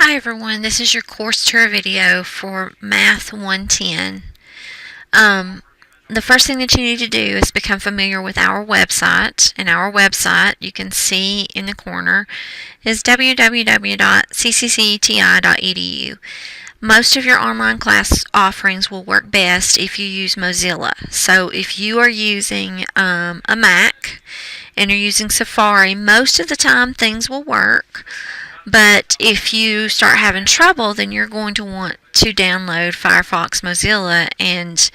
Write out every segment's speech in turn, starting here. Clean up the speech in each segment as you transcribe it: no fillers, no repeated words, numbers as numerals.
Hi everyone, this is your course tour video for Math 110. The first thing that you need to do is become familiar with our website, and our website, you can see in the corner, is www.cccti.edu. Most of your online class offerings will work best if you use Mozilla. So if you are using a Mac and you're using Safari, most of the time things will work. But if you start having trouble, then you're going to want to download Firefox Mozilla and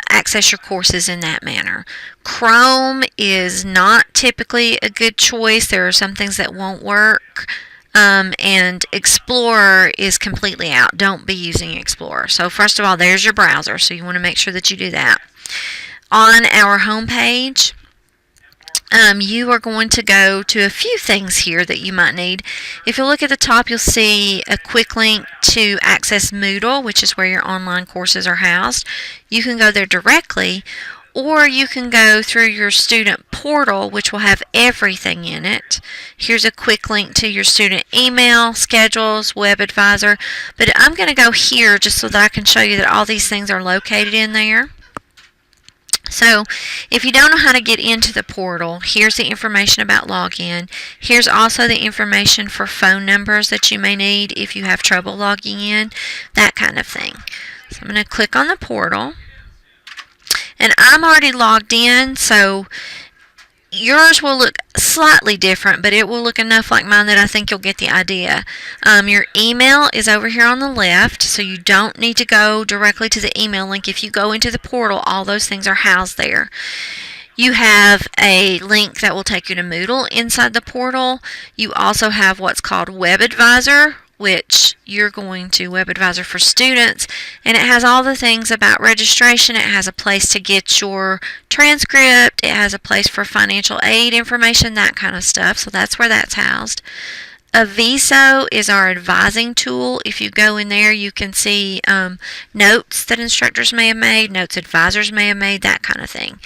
access your courses in that manner. Chrome is not typically a good choice. There are some things that won't work. And Explorer is completely out. Don't be using Explorer. So first of all, there's your browser. So you want to make sure that you do that. On our home page, you are going to go to a few things here that you might need. If you look at the top, you'll see a quick link to access Moodle, which is where your online courses are housed. You can go there directly, or you can go through your student portal, which will have everything in it. Here's a quick link to your student email, schedules, Webadvisor, but I'm going to go here just so that I can show you that all these things are located in there. So if you don't know how to get into the portal, here's the information about login. Here's also the information for phone numbers that you may need if you have trouble logging in, that kind of thing. So I'm going to click on the portal. And I'm already logged in, so yours will look slightly different, but it will look enough like mine that I think you'll get the idea. Your email is over here on the left, so you don't need to go directly to the email link. If you go into the portal, all those things are housed there. You have a link that will take you to Moodle inside the portal. You also have what's called Webadvisor, which you're going to Webadvisor for students, and it has all the things about registration. It has a place to get your transcript. It has a place for financial aid information, that kind of stuff. So that's where that's housed. Aviso is our advising tool. If you go in there, you can see notes that instructors may have made, notes advisors may have made, that kind of thing.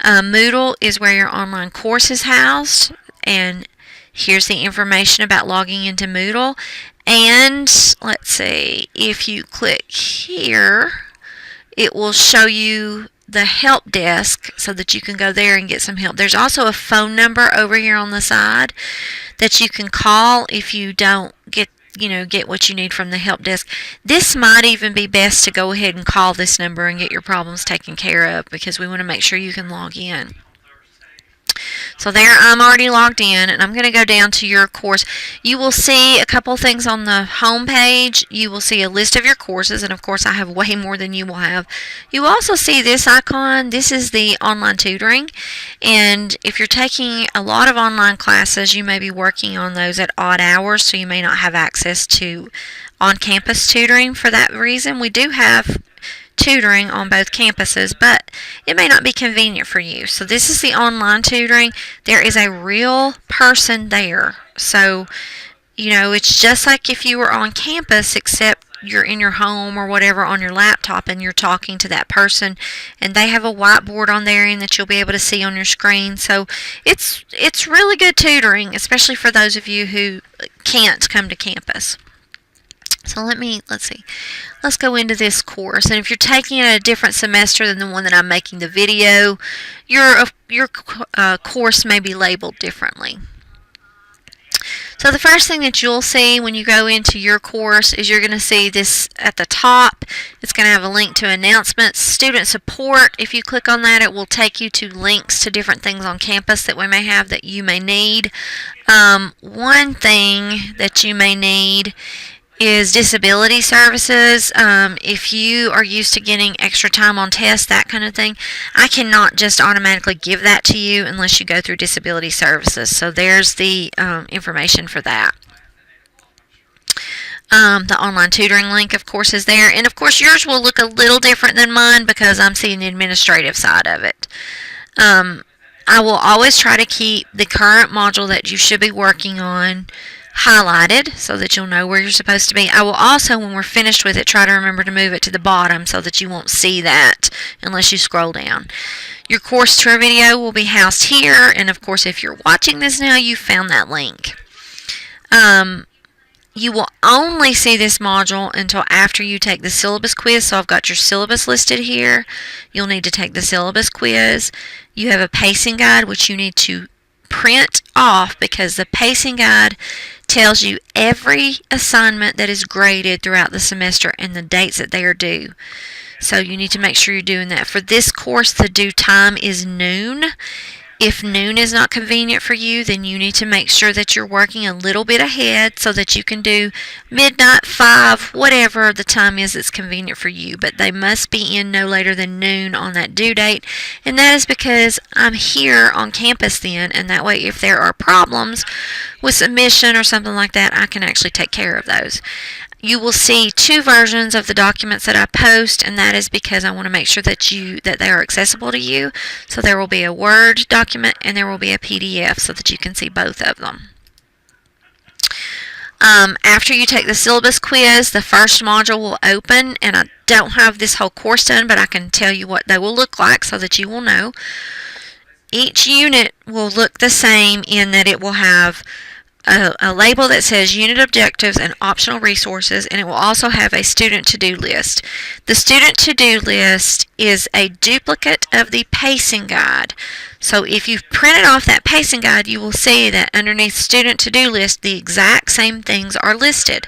Moodle is where your online course is housed, and here's the information about logging into Moodle. And let's see, if you click here, it will show you the help desk so that you can go there and get some help. There's also a phone number over here on the side that you can call if you don't get what you need from the help desk. This might even be best to go ahead and call this number and get your problems taken care of, because we want to make sure you can log in. So there, I'm already logged in, and I'm going to go down to your course. You will see a couple things on the home page. You will see a list of your courses, and of course I have way more than you will have. You will also see this icon. This is the online tutoring, and if you're taking a lot of online classes, you may be working on those at odd hours, so you may not have access to on-campus tutoring. For that reason, we do have tutoring on both campuses, but it may not be convenient for you. So this is the online tutoring. There is a real person there. So, it's just like if you were on campus, except you're in your home or whatever on your laptop and you're talking to that person, and they have a whiteboard on there and that you'll be able to see on your screen. So it's really good tutoring, especially for those of you who can't come to campus. So let's see. Let's go into this course. And if you're taking it a different semester than the one that I'm making the video, your course may be labeled differently. So the first thing that you'll see when you go into your course is you're going to see this at the top. It's going to have a link to announcements, student support. If you click on that, it will take you to links to different things on campus that we may have that you may need. One thing that you may need is disability services. If you are used to getting extra time on tests, that kind of thing, I cannot just automatically give that to you unless you go through disability services. So there's the information for that. The online tutoring link, of course, is there. And of course, yours will look a little different than mine because I'm seeing the administrative side of it. I will always try to keep the current module that you should be working on highlighted so that you'll know where you're supposed to be. I will also, when we're finished with it, try to remember to move it to the bottom so that you won't see that unless you scroll down. Your course tour video will be housed here, and of course if you're watching this now, you found that link. You will only see this module until after you take the syllabus quiz. So I've got your syllabus listed here. You'll need to take the syllabus quiz. You have a pacing guide, which you need to print off, because the pacing guide tells you every assignment that is graded throughout the semester and the dates that they are due. So you need to make sure you're doing that. For this course, the due time is noon. If noon is not convenient for you, then you need to make sure that you're working a little bit ahead so that you can do midnight, 5, whatever the time is that's convenient for you. But they must be in no later than noon on that due date. And that is because I'm here on campus then, and that way if there are problems with submission or something like that, I can actually take care of those. You will see 2 versions of the documents that I post, and that is because I want to make sure that they are accessible to you. So there will be a Word document and there will be a PDF so that you can see both of them. After you take the syllabus quiz, the first module will open, and I don't have this whole course done, but I can tell you what they will look like so that you will know. Each unit will look the same in that it will have a label that says unit objectives and optional resources, and it will also have a student to-do list. The student to-do list is a duplicate of the pacing guide. So if you've printed off that pacing guide, you will see that underneath student to-do list, the exact same things are listed.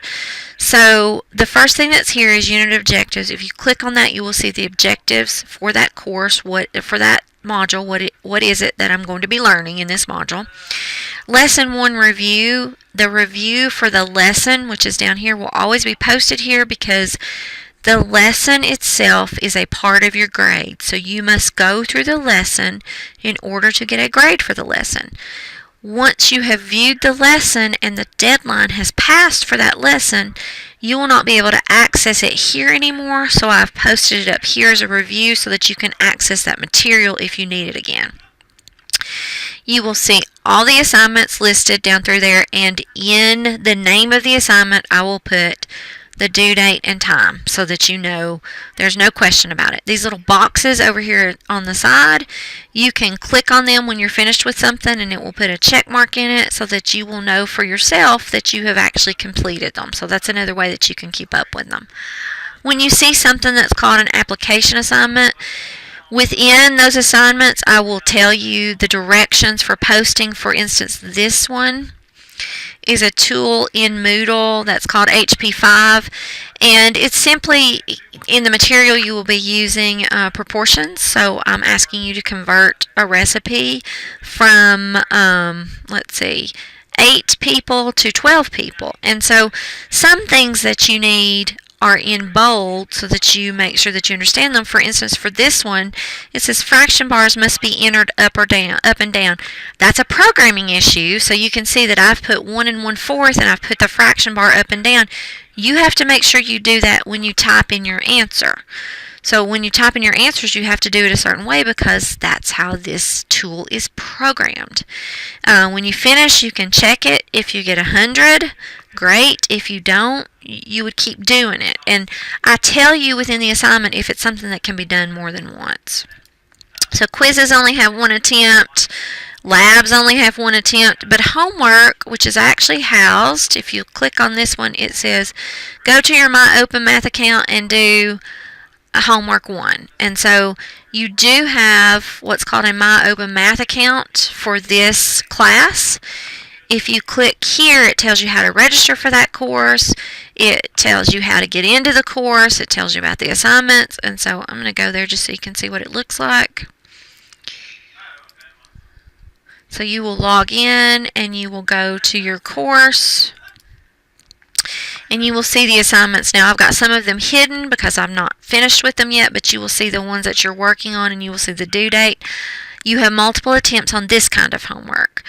So the first thing that's here is unit objectives. If you click on that, you will see the objectives for that course, for that module, what is it that I'm going to be learning in this module. Lesson 1 review. The review for the lesson, which is down here, will always be posted here because the lesson itself is a part of your grade. So you must go through the lesson in order to get a grade for the lesson. Once you have viewed the lesson and the deadline has passed for that lesson, you will not be able to access it here anymore. So I've posted it up here as a review so that you can access that material if you need it again. You will see all the assignments listed down through there, and in the name of the assignment I will put the due date and time so that you know there's no question about it. These little boxes over here on the side, you can click on them when you're finished with something and it will put a check mark in it so that you will know for yourself that you have actually completed them. So that's another way that you can keep up with them. When you see something that's called an application assignment, within those assignments, I will tell you the directions for posting. For instance, this one is a tool in Moodle that's called HP5, and it's simply, in the material you will be using proportions. So I'm asking you to convert a recipe from, let's see, 8 people to 12 people. And so some things that you need are in bold so that you make sure that you understand them. For instance, for this one, it says fraction bars must be entered up and down. That's a programming issue, so you can see that I've put 1 1/4 and I've put the fraction bar up and down. You have to make sure you do that when you type in your answer. So when you type in your answers, you have to do it a certain way because that's how this tool is programmed. When you finish, you can check it. If you get 100, great. If you don't, you would keep doing it. And I tell you within the assignment if it's something that can be done more than once. So quizzes only have 1 attempt. Labs only have 1 attempt, but homework, which is actually housed, if you click on this one, it says go to your MyOpenMath account and do homework 1. And so you do have what's called a MyOpenMath account for this class. If you click here, it tells you how to register for that course. It tells you how to get into the course. It tells you about the assignments. And so I'm going to go there just so you can see what it looks like. So you will log in and you will go to your course. And you will see the assignments. Now I've got some of them hidden because I'm not finished with them yet, but you will see the ones that you're working on and you will see the due date. You have multiple attempts on this kind of homework.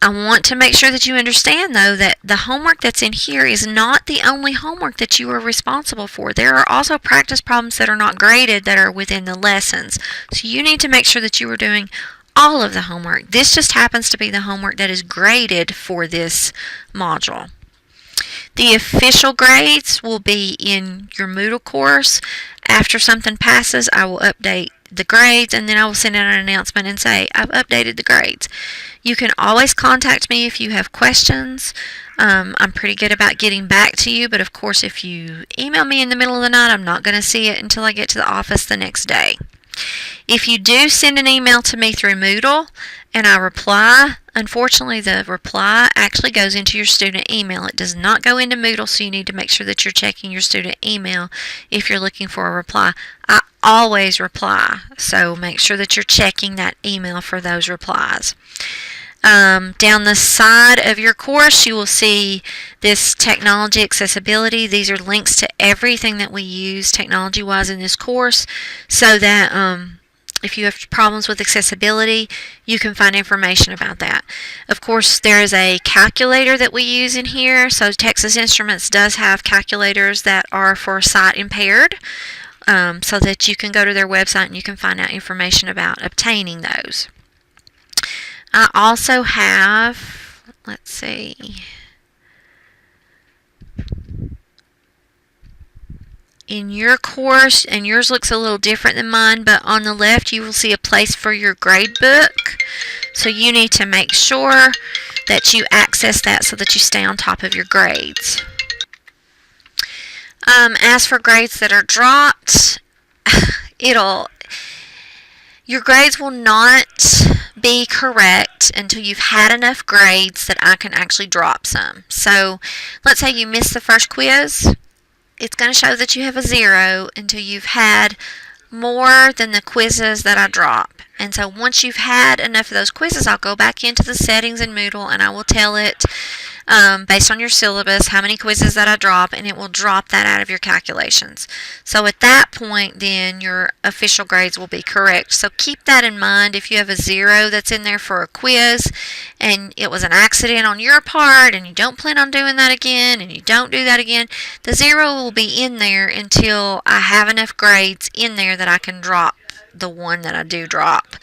I want to make sure that you understand, though, that the homework that's in here is not the only homework that you are responsible for. There are also practice problems that are not graded that are within the lessons. So you need to make sure that you are doing all of the homework. This just happens to be the homework that is graded for this module. The official grades will be in your Moodle course. After something passes, I will update the grades, and then I will send out an announcement and say, I've updated the grades. You can always contact me if you have questions. I'm pretty good about getting back to you, but of course if you email me in the middle of the night, I'm not going to see it until I get to the office the next day. If you do send an email to me through Moodle and I reply, unfortunately the reply actually goes into your student email. It does not go into Moodle, so you need to make sure that you're checking your student email if you're looking for a reply. I always reply, so make sure that you're checking that email for those replies. Down the side of your course, you will see this technology accessibility. These are links to everything that we use technology-wise in this course, so that if you have problems with accessibility, you can find information about that. Of course, there is a calculator that we use in here, so Texas Instruments does have calculators that are for sight impaired, so that you can go to their website and you can find out information about obtaining those. I also have, let's see, in your course, and yours looks a little different than mine, but on the left you will see a place for your gradebook. So you need to make sure that you access that so that you stay on top of your grades. As for grades that are dropped, your grades will not be correct until you've had enough grades that I can actually drop some. So let's say you missed the first quiz. It's going to show that you have a 0 until you've had more than the quizzes that I drop. And so once you've had enough of those quizzes, I'll go back into the settings in Moodle and I will tell it, based on your syllabus, how many quizzes that I drop, and it will drop that out of your calculations. So at that point, then your official grades will be correct. So keep that in mind. If you have a 0 that's in there for a quiz and it was an accident on your part and you don't plan on doing that again and you don't do that again, the 0 will be in there until I have enough grades in there that I can drop the one that I do drop.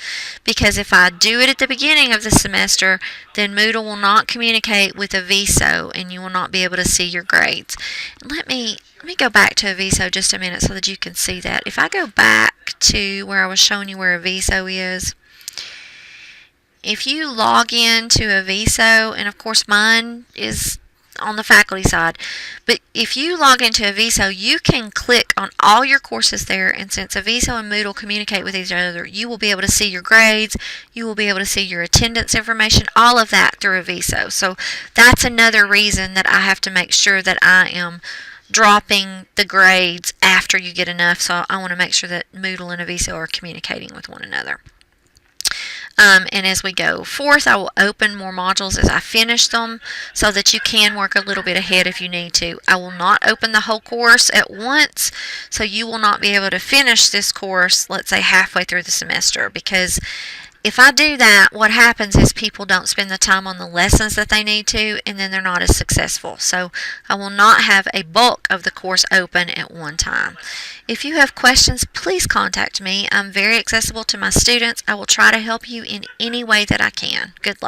Because if I do it at the beginning of the semester, then Moodle will not communicate with Aviso and you will not be able to see your grades. Let me go back to Aviso just a minute so that you can see that. If I go back to where I was showing you where Aviso is, if you log in to Aviso, and of course mine is on the faculty side, but if you log into Aviso, you can click on all your courses there, and since Aviso and Moodle communicate with each other, you will be able to see your grades, you will be able to see your attendance information, all of that through Aviso. So that's another reason that I have to make sure that I am dropping the grades after you get enough, so I want to make sure that Moodle and Aviso are communicating with one another. And as we go forth, I will open more modules as I finish them so that you can work a little bit ahead if you need to. I will not open the whole course at once, so you will not be able to finish this course, let's say, halfway through the semester, because if I do that, what happens is people don't spend the time on the lessons that they need to, and then they're not as successful. So I will not have a bulk of the course open at one time. If you have questions, please contact me. I'm very accessible to my students. I will try to help you in any way that I can. Good luck.